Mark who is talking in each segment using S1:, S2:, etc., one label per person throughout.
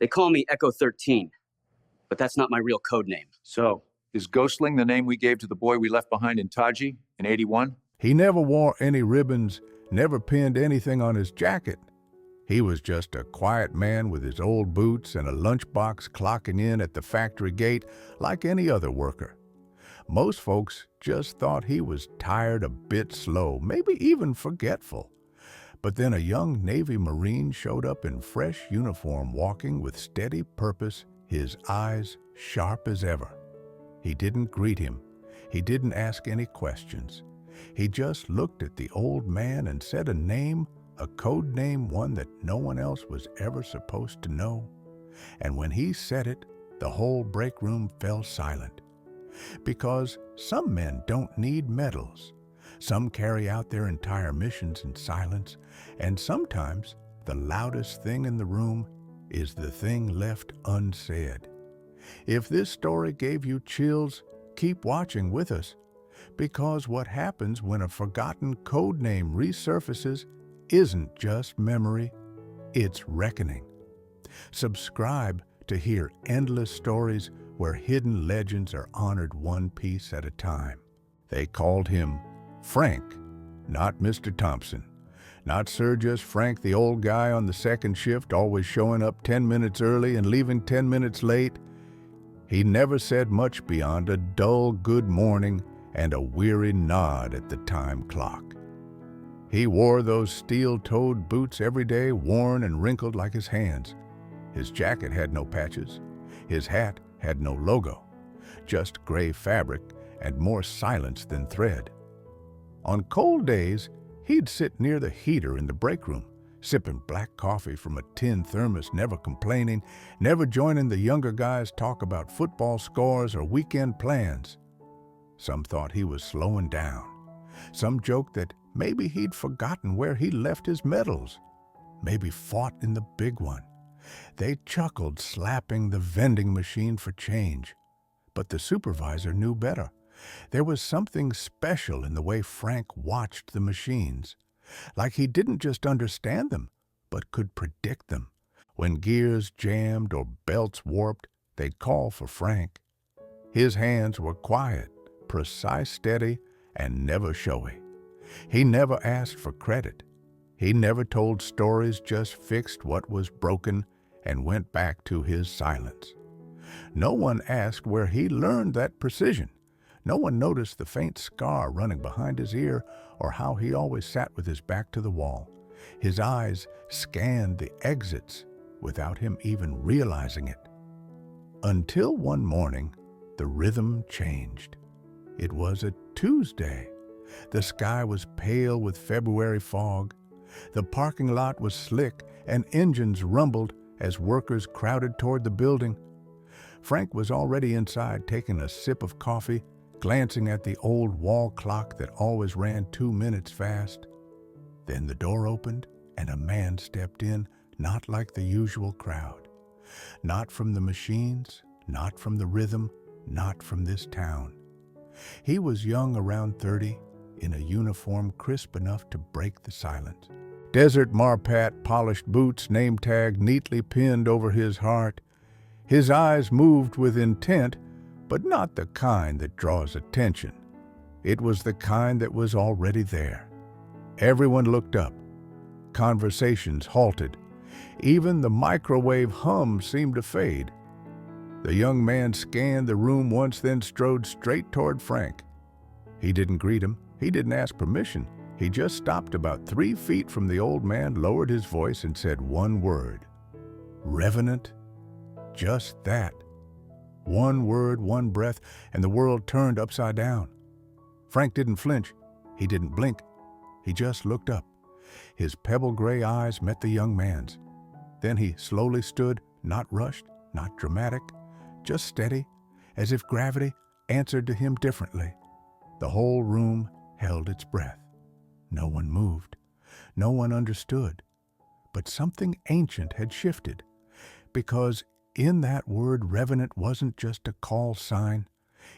S1: They call me Echo 13, but that's not my real code name.
S2: So, is Ghostling the name we gave to the boy we left behind in Taji in 81?
S3: He never wore any ribbons, never pinned anything on his jacket. He was just a quiet man with his old boots and a lunchbox clocking in at the factory gate like any other worker. Most folks just thought he was tired, a bit slow, maybe even forgetful. But then a young Navy Marine showed up in fresh uniform, walking with steady purpose, his eyes sharp as ever. He didn't greet him. He didn't ask any questions. He just looked at the old man and said a name, a code name, one that no one else was ever supposed to know. And when he said it, the whole break room fell silent. Because some men don't need medals. Some carry out their entire missions in silence, and sometimes the loudest thing in the room is the thing left unsaid. If this story gave you chills, keep watching with us, because what happens when a forgotten code name resurfaces isn't just memory, it's reckoning. Subscribe to hear endless stories where hidden legends are honored one piece at a time. They called him Frank, not Mr. Thompson. Not Sir Just Frank, the old guy on the second shift, always showing up 10 minutes early and leaving 10 minutes late. He never said much beyond a dull good morning and a weary nod at the time clock. He wore those steel-toed boots every day, worn and wrinkled like his hands. His jacket had no patches. His hat had no logo, just gray fabric and more silence than thread. On cold days, he'd sit near the heater in the break room, sipping black coffee from a tin thermos, never complaining, never joining the younger guys talk about football scores or weekend plans. Some thought he was slowing down. Some joked that maybe he'd forgotten where he left his medals, maybe fought in the big one. They chuckled, slapping the vending machine for change. But the supervisor knew better. There was something special in the way Frank watched the machines. Like he didn't just understand them, but could predict them. When gears jammed or belts warped, they'd call for Frank. His hands were quiet, precise, steady, and never showy. He never asked for credit. He never told stories, just fixed what was broken and went back to his silence. No one asked where he learned that precision. No one noticed the faint scar running behind his ear or how he always sat with his back to the wall. His eyes scanned the exits without him even realizing it. Until one morning, the rhythm changed. It was a Tuesday. The sky was pale with February fog. The parking lot was slick and engines rumbled as workers crowded toward the building. Frank was already inside, taking a sip of coffee, glancing at the old wall clock that always ran 2 minutes fast. Then the door opened and a man stepped in, not like the usual crowd. Not from the machines, not from the rhythm, not from this town. He was young, around 30, in a uniform crisp enough to break the silence. Desert Marpat polished boots, name tag neatly pinned over his heart. His eyes moved with intent, but not the kind that draws attention. It was the kind that was already there. Everyone looked up. Conversations halted. Even the microwave hum seemed to fade. The young man scanned the room once, then strode straight toward Frank. He didn't greet him. He didn't ask permission. He just stopped about 3 feet from the old man, lowered his voice, and said one word. Revenant? Just that. One word, one breath, and the world turned upside down. Frank didn't flinch. He didn't blink. He just looked up. His pebble-gray eyes met the young man's. Then he slowly stood, not rushed, not dramatic, just steady, as if gravity answered to him differently. The whole room held its breath. No one moved. No one understood. But something ancient had shifted, because in that word, Revenant wasn't just a call sign.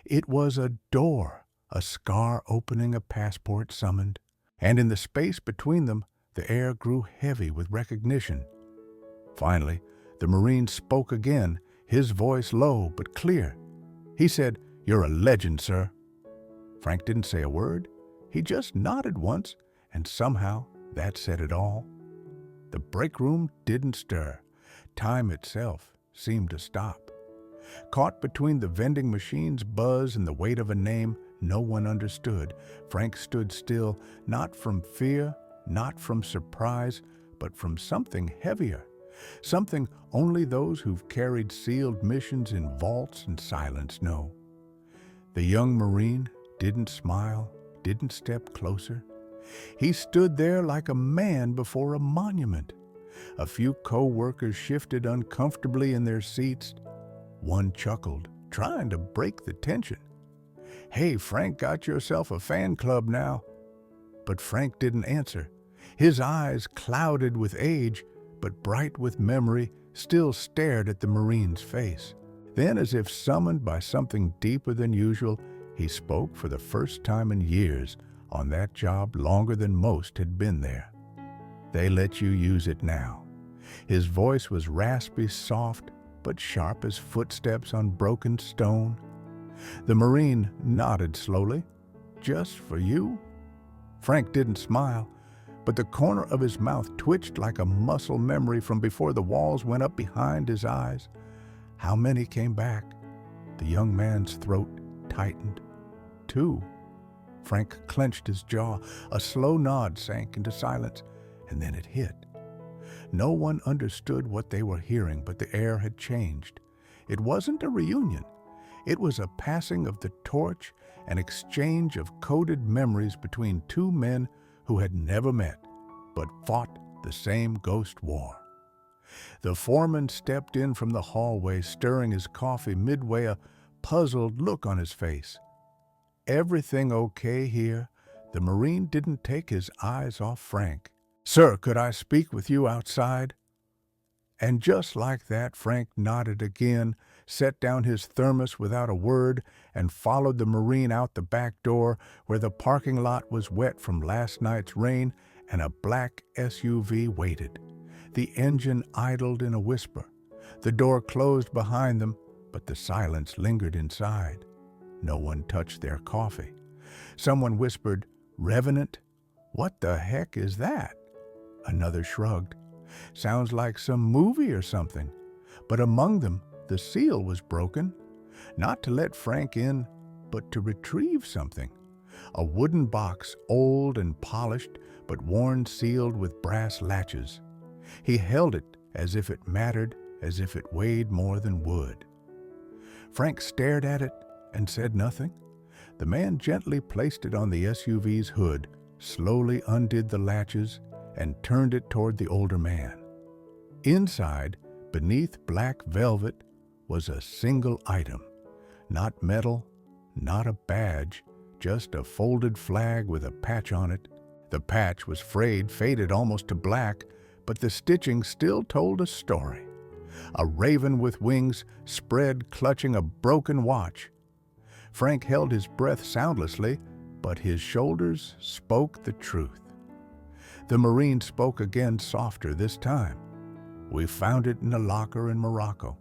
S3: It was a door, a scar opening, a passport summoned. And in the space between them, the air grew heavy with recognition. Finally, The Marine spoke again, his voice low but clear. He said, "You're a legend, sir." Frank didn't say a word. He just nodded once, and somehow that said it all. The break room didn't stir. Time itself seemed to stop. Caught between the vending machine's buzz and the weight of a name no one understood, Frank stood still, not from fear, not from surprise, but from something heavier, something only those who've carried sealed missions in vaults and silence know. The young Marine didn't smile, didn't step closer. He stood there like a man before a monument. A few co-workers shifted uncomfortably in their seats. One chuckled, trying to break the tension. "Hey, Frank, got yourself a fan club now." But Frank didn't answer. His eyes, clouded with age, but bright with memory, still stared at the Marine's face. Then, as if summoned by something deeper than usual, he spoke for the first time in years on that job longer than most had been there. "They let you use it now." His voice was raspy, soft, but sharp as footsteps on broken stone. The Marine nodded slowly. "Just for you?" Frank didn't smile, but the corner of his mouth twitched like a muscle memory from before the walls went up behind his eyes. How many came back? The young man's throat tightened. 2. Frank clenched his jaw. A slow nod sank into silence, and then it hit. No one understood what they were hearing, but the air had changed. It wasn't a reunion. It was a passing of the torch, an exchange of coded memories between two men who had never met, but fought the same ghost war. The foreman stepped in from the hallway, stirring his coffee midway, a puzzled look on his face. "Everything okay here?" The Marine didn't take his eyes off Frank. "Sir, could I speak with you outside?" And just like that, Frank nodded again, set down his thermos without a word, and followed the Marine out the back door where the parking lot was wet from last night's rain and a black SUV waited. The engine idled in a whisper. The door closed behind them, but the silence lingered inside. No one touched their coffee. Someone whispered, "Revenant? What the heck is that?" Another shrugged. "Sounds like some movie or something." But among them, the seal was broken. Not to let Frank in, but to retrieve something. A wooden box, old and polished, but worn sealed with brass latches. He held it as if it mattered, as if it weighed more than wood. Frank stared at it and said nothing. The man gently placed it on the SUV's hood, slowly undid the latches, and turned it toward the older man. Inside, beneath black velvet, was a single item. Not metal, not a badge, just a folded flag with a patch on it. The patch was frayed, faded almost to black, but the stitching still told a story. A raven with wings spread, clutching a broken watch. Frank held his breath soundlessly, but his shoulders spoke the truth. The Marine spoke again, softer this time. "We found it in a locker in Morocco.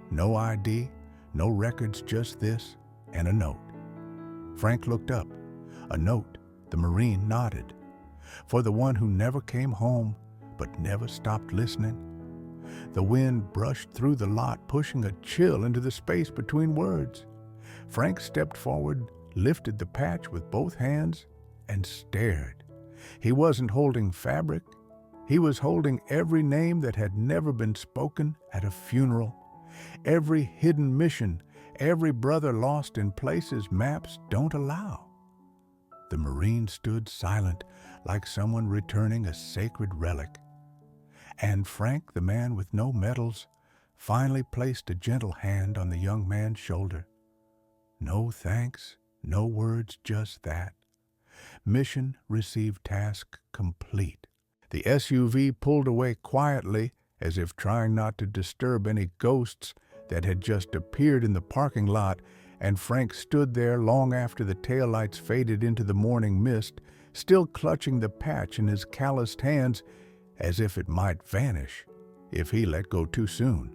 S3: No ID, no records, just this and a note." Frank looked up. A note. The Marine nodded. "For the one who never came home, but never stopped listening." The wind brushed through the lot, pushing a chill into the space between words. Frank stepped forward, lifted the patch with both hands, and stared. He wasn't holding fabric. He was holding every name that had never been spoken at a funeral, every hidden mission, every brother lost in places maps don't allow. The Marine stood silent, like someone returning a sacred relic. And Frank, the man with no medals, finally placed a gentle hand on the young man's shoulder. No thanks, no words, just that. Mission received, task complete. The SUV pulled away quietly, as if trying not to disturb any ghosts that had just appeared in the parking lot, and Frank stood there long after the taillights faded into the morning mist, still clutching the patch in his calloused hands as if it might vanish, if he let go too soon.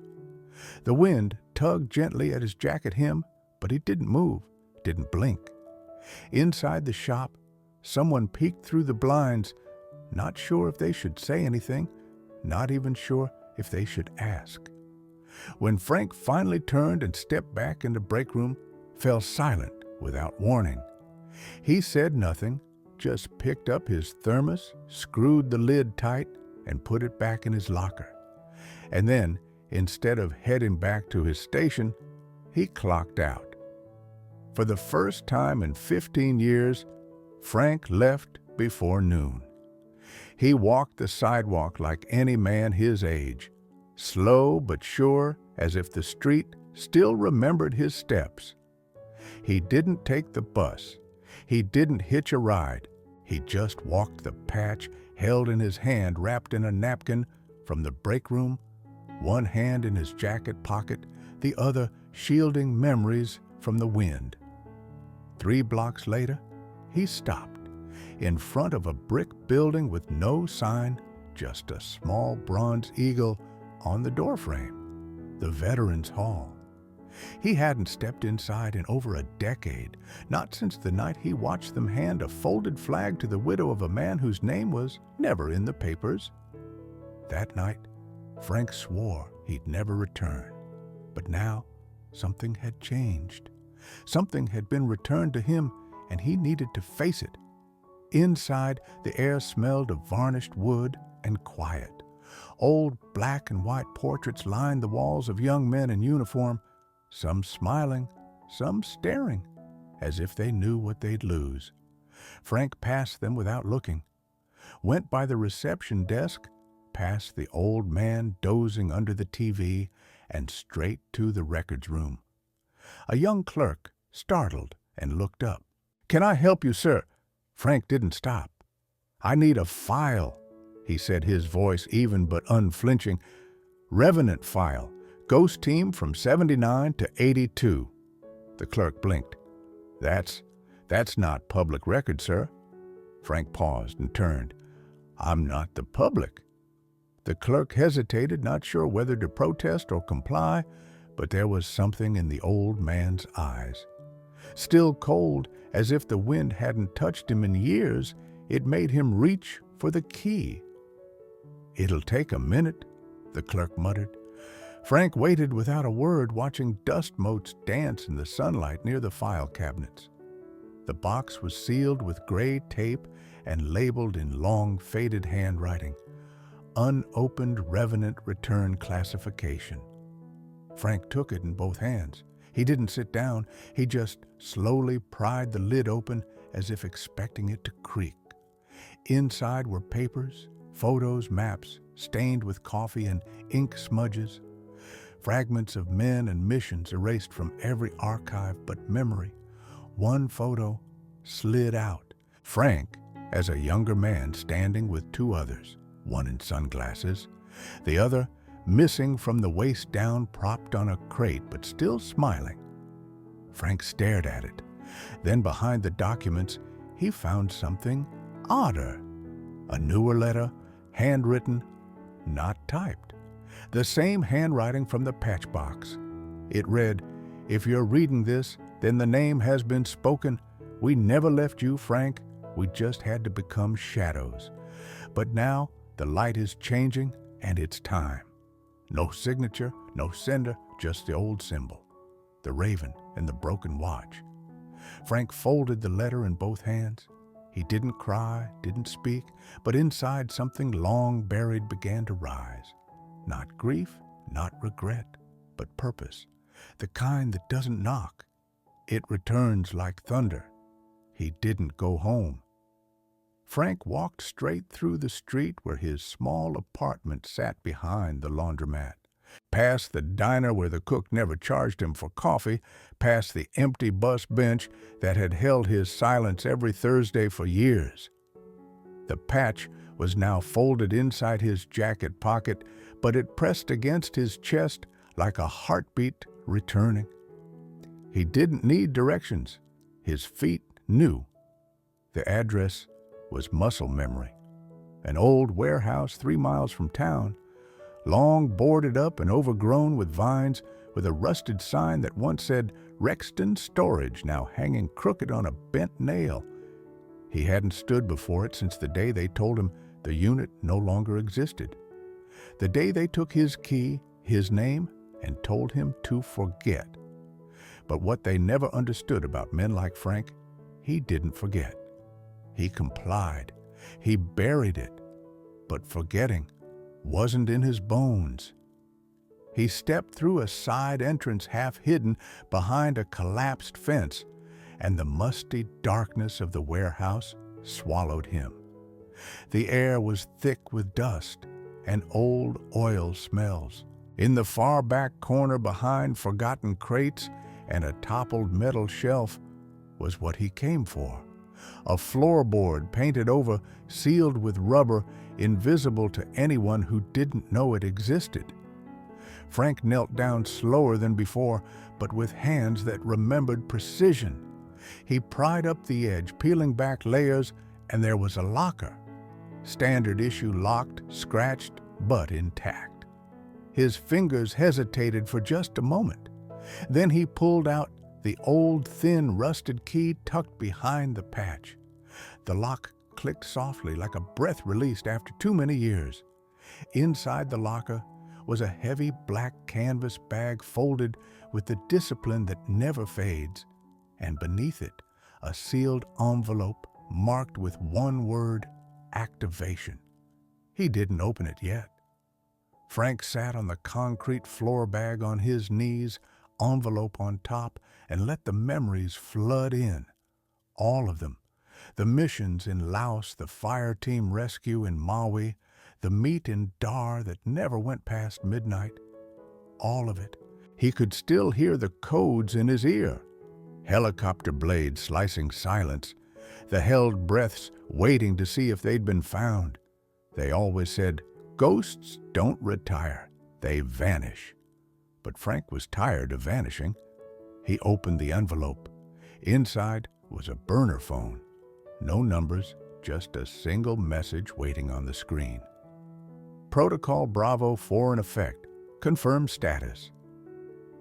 S3: The wind tugged gently at his jacket hem, but he didn't move, didn't blink. Inside the shop, someone peeked through the blinds, not sure if they should say anything, not even sure if they should ask. When Frank finally turned and stepped back in the break room, fell silent without warning. He said nothing, just picked up his thermos, screwed the lid tight, and put it back in his locker. And then, instead of heading back to his station, he clocked out. For the first time in 15 years, Frank left before noon. He walked the sidewalk like any man his age, slow but sure, as if the street still remembered his steps. He didn't take the bus. He didn't hitch a ride. He just walked the patch held in his hand wrapped in a napkin from the break room, one hand in his jacket pocket, the other shielding memories from the wind. 3 blocks later, he stopped in front of a brick building with no sign, just a small bronze eagle on the doorframe, the Veterans Hall. He hadn't stepped inside in over a decade, not since the night he watched them hand a folded flag to the widow of a man whose name was never in the papers. That night, Frank swore he'd never return. But now, something had changed. Something had been returned to him, and he needed to face it. Inside, the air smelled of varnished wood and quiet. Old black and white portraits lined the walls of young men in uniform, some smiling, some staring, as if they knew what they'd lose. Frank passed them without looking, went by the reception desk, past the old man dozing under the TV, and straight to the records room. A young clerk, startled, and looked up. "Can I help you, sir?" Frank didn't stop. "I need a file," he said, his voice even but unflinching. "Revenant file. Ghost team from 79 to 82. The clerk blinked. That's not public record, sir." Frank paused and turned. "I'm not the public." The clerk hesitated, not sure whether to protest or comply, but there was something in the old man's eyes. Still cold, as if the wind hadn't touched him in years, it made him reach for the key. "It'll take a minute," the clerk muttered. Frank waited without a word, watching dust motes dance in the sunlight near the file cabinets. The box was sealed with gray tape and labeled in long, faded handwriting, "Unopened Revenant Return Classification." Frank took it in both hands. He didn't sit down. He just slowly pried the lid open as if expecting it to creak. Inside were papers, photos, maps, stained with coffee and ink smudges, fragments of men and missions erased from every archive but memory. One photo slid out. Frank, as a younger man standing with 2 others, one in sunglasses, the other missing from the waist down, propped on a crate but still smiling. Frank stared at it. Then behind the documents, he found something odder. A newer letter, handwritten, not typed. The same handwriting from the patch box. It read, "If you're reading this, then the name has been spoken. We never left you, Frank. We just had to become shadows. But now the light is changing and it's time." No signature, no sender, just the old symbol, the raven and the broken watch. Frank folded the letter in both hands. He didn't cry, didn't speak, but inside something long buried began to rise. Not grief, not regret, but purpose, the kind that doesn't knock. It returns like thunder. He didn't go home. Frank walked straight through the street where his small apartment sat behind the laundromat, past the diner where the cook never charged him for coffee, past the empty bus bench that had held his silence every Thursday for years. The patch was now folded inside his jacket pocket, but it pressed against his chest like a heartbeat returning. He didn't need directions. His feet knew. The address was muscle memory. An old warehouse 3 miles from town, long boarded up and overgrown with vines, with a rusted sign that once said Rexton Storage, now hanging crooked on a bent nail. He hadn't stood before it since the day they told him the unit no longer existed. The day they took his key, his name, and told him to forget. But what they never understood about men like Frank, he didn't forget. He complied. He buried it. But forgetting wasn't in his bones. He stepped through a side entrance half hidden behind a collapsed fence, and the musty darkness of the warehouse swallowed him. The air was thick with dust and old oil smells. In the far back corner behind forgotten crates and a toppled metal shelf was what he came for. A floorboard painted over, sealed with rubber, invisible to anyone who didn't know it existed. Frank knelt down slower than before, but with hands that remembered precision. He pried up the edge, peeling back layers, and there was a locker. Standard issue locked, scratched, but intact. His fingers hesitated for just a moment. Then he pulled out the old, thin, rusted key tucked behind the patch. The lock clicked softly like a breath released after too many years. Inside the locker was a heavy black canvas bag folded with the discipline that never fades, and beneath it, a sealed envelope marked with one word, activation. He didn't open it yet. Frank sat on the concrete floor bag on his knees, envelope on top, and let the memories flood in. All of them. The missions in Laos, the fire team rescue in Maui, the meet in Dar that never went past midnight. All of it. He could still hear the codes in his ear. Helicopter blades slicing silence. The held breaths waiting to see if they'd been found. They always said, ghosts don't retire, they vanish. But Frank was tired of vanishing. He opened the envelope. Inside was a burner phone. No numbers, just a single message waiting on the screen. Protocol Bravo 4 in effect. Confirm status.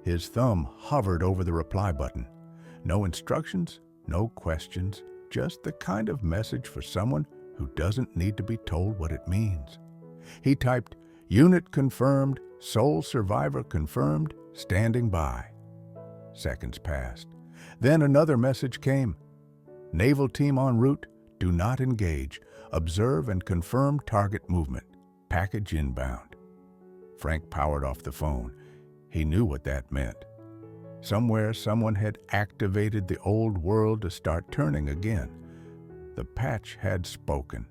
S3: His thumb hovered over the reply button. No instructions, no questions, just the kind of message for someone who doesn't need to be told what it means. He typed, Unit confirmed, sole survivor confirmed, standing by. Seconds passed. Then another message came. Naval team en route, do not engage. Observe and confirm target movement. Package inbound. Frank powered off the phone. He knew what that meant. Somewhere someone had activated the old world to start turning again. The patch had spoken.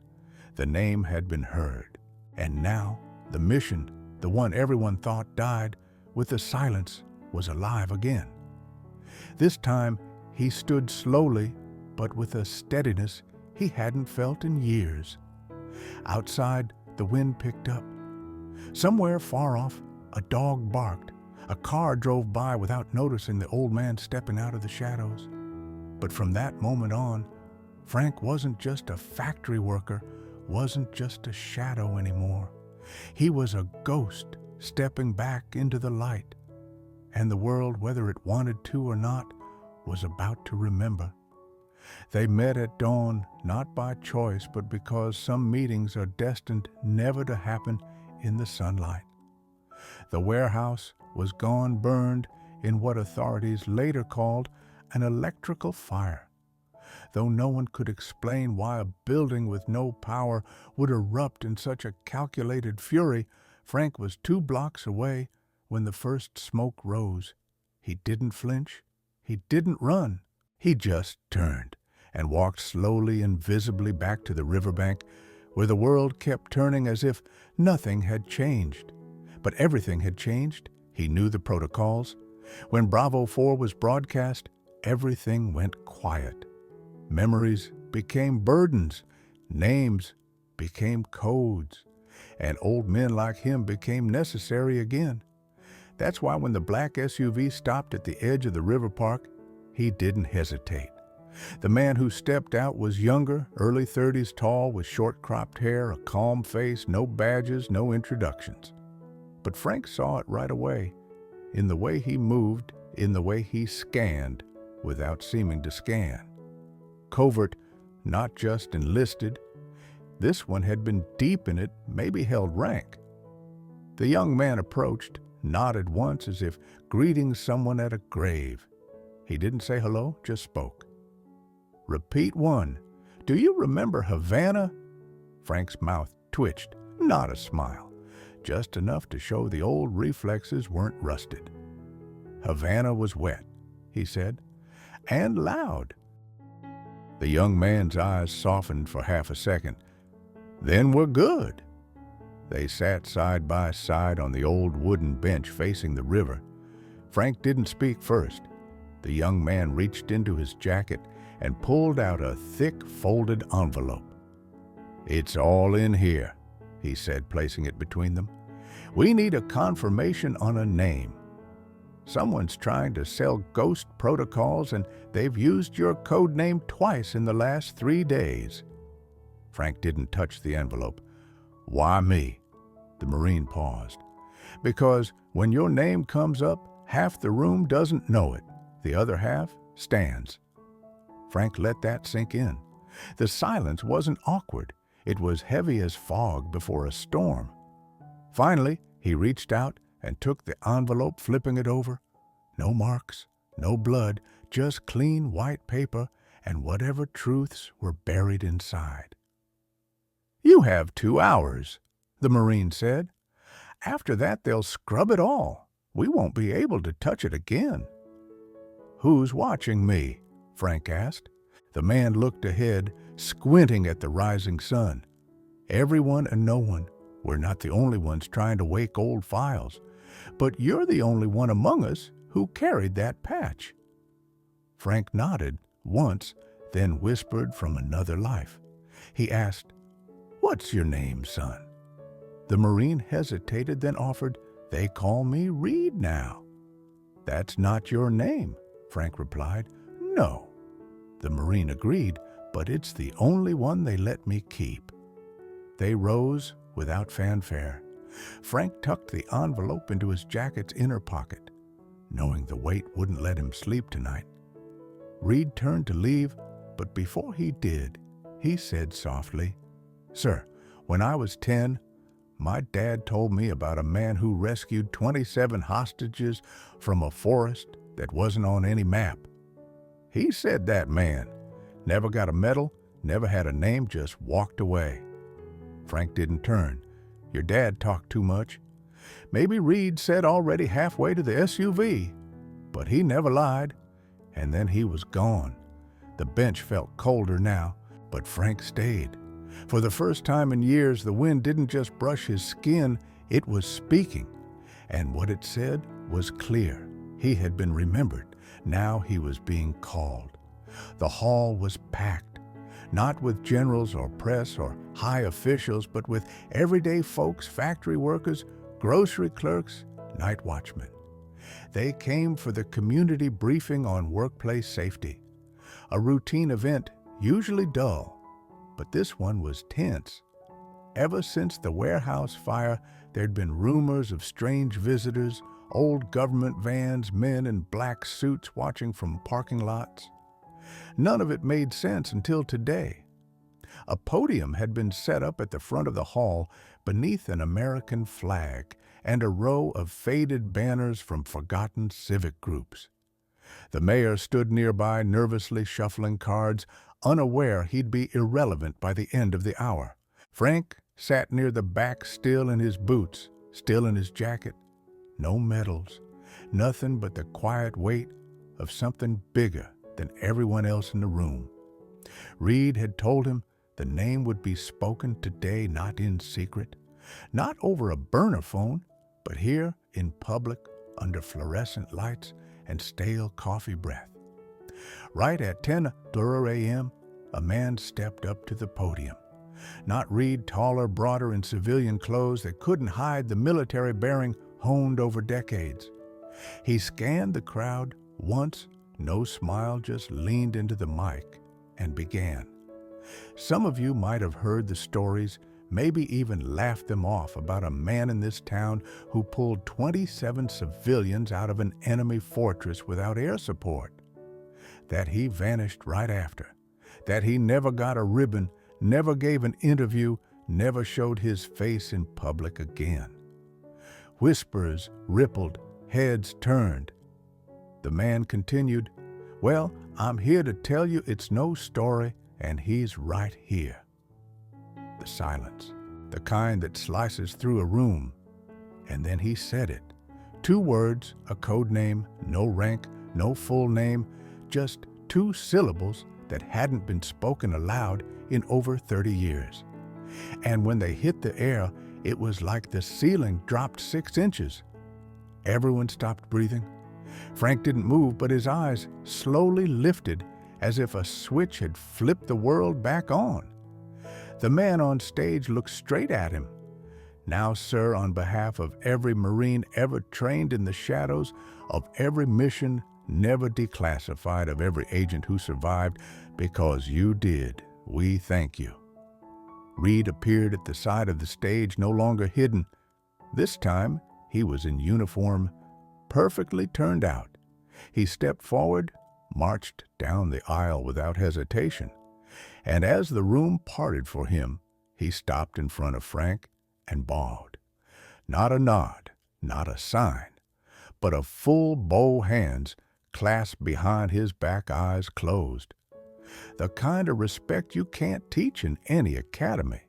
S3: The name had been heard. And now, the mission, the one everyone thought died, with the silence, was alive again. This time, he stood slowly, but with a steadiness he hadn't felt in years. Outside, the wind picked up. Somewhere far off, a dog barked. A car drove by without noticing the old man stepping out of the shadows. But from that moment on, Frank wasn't just a factory worker, wasn't just a shadow anymore. He was a ghost stepping back into the light. And the world, whether it wanted to or not, was about to remember. They met at dawn, not by choice, but because some meetings are destined never to happen in the sunlight. The warehouse was gone burned in what authorities later called an electrical fire. Though no one could explain why a building with no power would erupt in such a calculated fury, Frank was 2 blocks away when the first smoke rose. He didn't flinch. He didn't run. He just turned and walked slowly and visibly back to the riverbank, where the world kept turning as if nothing had changed. But everything had changed. He knew the protocols. When Bravo 4 was broadcast, everything went quiet. Memories became burdens. Names became codes. And old men like him became necessary again. That's why when the black SUV stopped at the edge of the river park, he didn't hesitate. The man who stepped out was younger, early 30s tall, with short cropped hair, a calm face, no badges, no introductions. But Frank saw it right away, in the way he moved, in the way he scanned without seeming to scan. Covert, not just enlisted. This one had been deep in it, maybe held rank. The young man approached, nodded once as if greeting someone at a grave. He didn't say hello, just spoke. Repeat one. Do you remember Havana? Frank's mouth twitched, not a smile, just enough to show the old reflexes weren't rusted. Havana was wet, he said, and loud. The young man's eyes softened for half a second. Then we're good. They sat side by side on the old wooden bench facing the river. Frank didn't speak first. The young man reached into his jacket and pulled out a thick, folded envelope. It's all in here, he said, placing it between them. We need a confirmation on a name. Someone's trying to sell ghost protocols, and they've used your code name twice in the last 3 days. Frank didn't touch the envelope. Why me? The Marine paused. Because when your name comes up, half the room doesn't know it. The other half stands. Frank let that sink in. The silence wasn't awkward. It was heavy as fog before a storm. Finally, he reached out and took the envelope, flipping it over. No marks, no blood, just clean white paper and whatever truths were buried inside. You have 2 hours, the Marine said. After that, they'll scrub it all. We won't be able to touch it again. Who's watching me? Frank asked. The man looked ahead, squinting at the rising sun. Everyone and no one. We're not the only ones trying to wake old files. But you're the only one among us who carried that patch. Frank nodded once, then whispered from another life. He asked, What's your name, son? The Marine hesitated, then offered, They call me Reed now. That's not your name, Frank replied. No. The Marine agreed, but it's the only one they let me keep. They rose without fanfare. Frank tucked the envelope into his jacket's inner pocket, knowing the weight wouldn't let him sleep tonight. Reed turned to leave, but before he did, he said softly, Sir, when I was 10, my dad told me about a man who rescued 27 hostages from a forest that wasn't on any map. He said that man never got a medal, never had a name, just walked away. Frank didn't turn. Your dad talked too much. Maybe Reed said already halfway to the SUV, but he never lied. And then he was gone. The bench felt colder now, but Frank stayed. For the first time in years, the wind didn't just brush his skin, it was speaking. And what it said was clear. He had been remembered. Now he was being called. The hall was packed, not with generals or press or high officials, but with everyday folks, factory workers, grocery clerks, night watchmen. They came for the community briefing on workplace safety, a routine event, usually dull, but this one was tense. Ever since the warehouse fire, there'd been rumors of strange visitors, old government vans, men in black suits watching from parking lots. None of it made sense until today. A podium had been set up at the front of the hall beneath an American flag and a row of faded banners from forgotten civic groups. The mayor stood nearby, nervously shuffling cards, unaware he'd be irrelevant by the end of the hour. Frank sat near the back, still in his boots, still in his jacket. No medals, nothing but the quiet weight of something bigger than everyone else in the room. Reed had told him the name would be spoken today, not in secret, not over a burner phone, but here in public under fluorescent lights and stale coffee breath. Right at 10:00 a.m., a man stepped up to the podium. Not Reed, taller, broader in civilian clothes that couldn't hide the military bearing honed over decades. He scanned the crowd once, no smile, just leaned into the mic and began. Some of you might have heard the stories, maybe even laughed them off about a man in this town who pulled 27 civilians out of an enemy fortress without air support. That he vanished right after. That he never got a ribbon, never gave an interview, never showed his face in public again. Whispers rippled, heads turned. The man continued, "Well, I'm here to tell you it's no story, and he's right here." The silence, the kind that slices through a room. And then he said it. 2 words, a code name, no rank, no full name, just 2 syllables that hadn't been spoken aloud in over 30 years. And when they hit the air, it was like the ceiling dropped 6 inches. Everyone stopped breathing. Frank didn't move, but his eyes slowly lifted as if a switch had flipped the world back on. The man on stage looked straight at him. "Now, sir, on behalf of every Marine ever trained in the shadows, of every mission never declassified, of every agent who survived, because you did, we thank you." Reed appeared at the side of the stage, no longer hidden. This time, he was in uniform, perfectly turned out. He stepped forward, marched down the aisle without hesitation. And as the room parted for him, he stopped in front of Frank and bowed. Not a nod, not a sign, but a full bow hands clasped behind his back, eyes closed. The kind of respect you can't teach in any academy.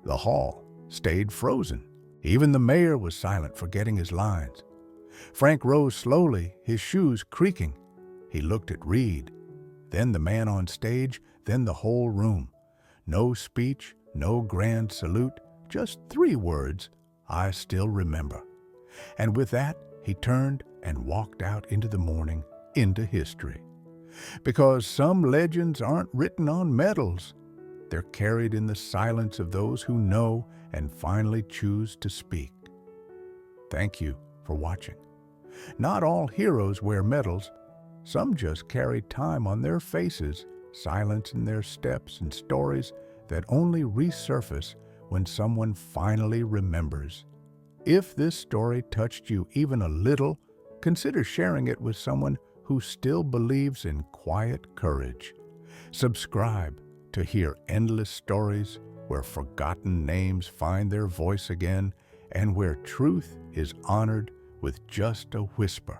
S3: The hall stayed frozen. Even the mayor was silent, forgetting his lines. Frank rose slowly, his shoes creaking. He looked at Reed, then the man on stage, then the whole room. No speech, no grand salute, just 3 words, "I still remember." And with that, he turned and walked out into the morning, into history. Because some legends aren't written on medals. They're carried in the silence of those who know and finally choose to speak. Thank you for watching. Not all heroes wear medals. Some just carry time on their faces, silence in their steps, and stories that only resurface when someone finally remembers. If this story touched you even a little, consider sharing it with someone who still believes in quiet courage. Subscribe to hear endless stories where forgotten names find their voice again and where truth is honored with just a whisper.